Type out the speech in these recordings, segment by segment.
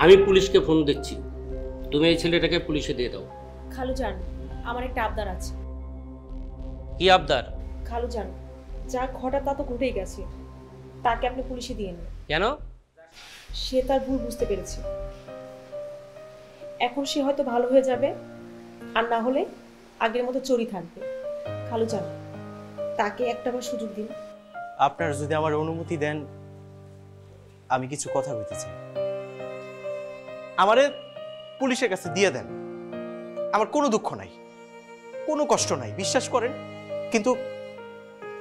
আমি পুলিশকে ফোন দিচ্ছি, তুমি এই ছেলেটাকে পুলিশে দিয়ে দাও। খালুজান, আমার একটা আবদার আছে। কি আবদার? খালুজান, যা ঘটা তা তো ঘটেই গেছে, তাকে আপনি পুলিশে দিয়ে নিন। কেন? সে তার ভুল বুঝতে পেরেছে। এখন সে হয়তো ভালো হয়ে যাবে, আর না হলে আগের মতো চোরই থাকবে। খালুজান, তাকে একটাবার সুযোগ দিন। আপনারা যদি আমার অনুমতি দেন, আমি কিছু কথা বলতে চাই। আমারে পুলিশের কাছে দিয়ে দেন, আমার কোনো দুঃখ নাই, কোনো কষ্ট নাই, বিশ্বাস করেন। কিন্তু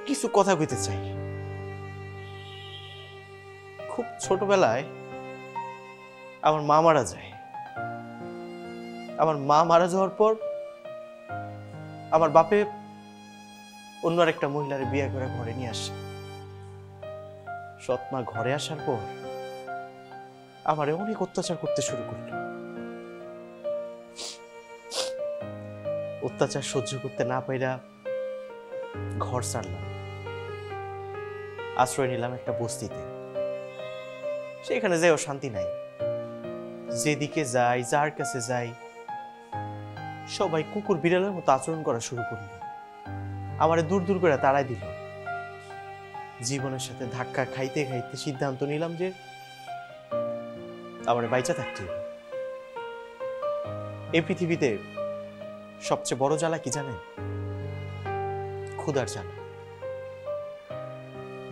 কিছু কথা কইতে চাই। খুব ছোটবেলায় আমার মা মারা যায়। আমার মা মারা যাওয়ার পর আমার বাপে অন্য আরেকটা মহিলার বিয়ে করে ঘরে নিয়ে আসে। সৎ মা ঘরে আসার পর আমারে অনেক অত্যাচার করতে শুরু করলো। অত্যাচার সহ্য করতে না পাইরা ঘর ছাড়লাম, আশ্রয় নিলাম একটা বস্তিতে। সেখানে যাইও শান্তি নাই। যেদিকে যাই, যার কাছে যাই, সবাই কুকুর বিড়ালের মতো আচরণ করা শুরু করলো। আমারে দূর দূর করে তাড়াই দিল। জীবনের সাথে ধাক্কা খাইতে খাইতে সিদ্ধান্ত নিলাম যে আমার বাইচা থাকতে হবে। এই পৃথিবীতে সবচেয়ে বড় জ্বালা কি জানেন? ক্ষুধার জ্বালা।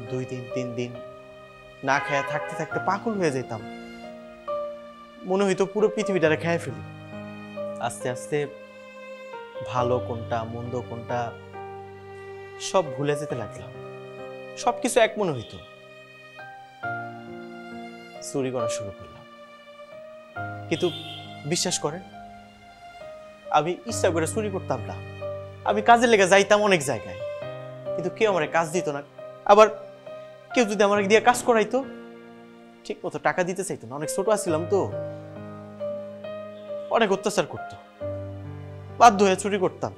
2 দিন 3 দিন না খেয়ে থাকতে থাকতে পাগল হয়ে যেতাম। মনে হইতো পুরো পৃথিবীটারে খেয়ে ফেলি। আস্তে আস্তে ভালো কোনটা মন্দ কোনটা সব ভুলে যেতে লাগলাম। সবকিছু এক মনে হইতো। চুরি করা শুরু করলাম। কিন্তু বিশ্বাস করেন, আমি ইচ্ছা করে চুরি করতাম না। আমি কাজে লেগে যাইতাম অনেক জায়গায়, কিন্তু কেউ আমার কাজ দিত না। আবার কেউ যদি আমার দিয়ে কাজ করাইতো, ঠিক মতো টাকা দিতে চাইতো না। অনেক ছোট আছিলাম তো, অনেক অত্যাচার করতো। বাধ্য হয়ে চুরি করতাম।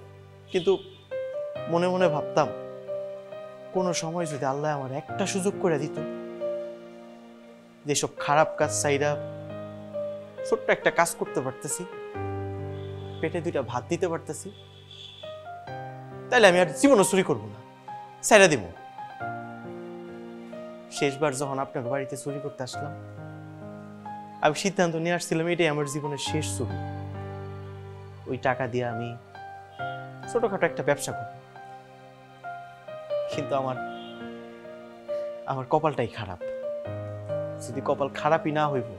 কিন্তু মনে মনে ভাবতাম, কোন সময় যদি আল্লাহ আমার একটা সুযোগ করে দিত, যেসব খারাপ কাজ চাইরা ছোট্ট একটা কাজ করতে পারতেছি, পেটে 2টা ভাত দিতে পারতেছি, তাইলে আমি আর জীবনও চুরি করবো না, ছাইরা দিব। শেষবার যখন আপনার বাড়িতে চুরি করতে আসলাম, আমি সিদ্ধান্ত নিয়ে আসছিলাম এটাই আমার জীবনের শেষ চুরি। ওই টাকা দিয়ে আমি ছোটখাটো একটা ব্যবসা করব। কিন্তু আমার কপালটাই খারাপ। যদি কপাল খারাপই না হইব,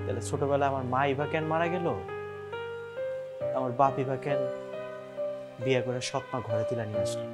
তাহলে ছোটবেলায় আমার মা ইভা কেন মারা গেল, আমার বাপ ইভা কেন বিয়ে করে সৎ মা ঘরে তুলে নিয়ে আসলো।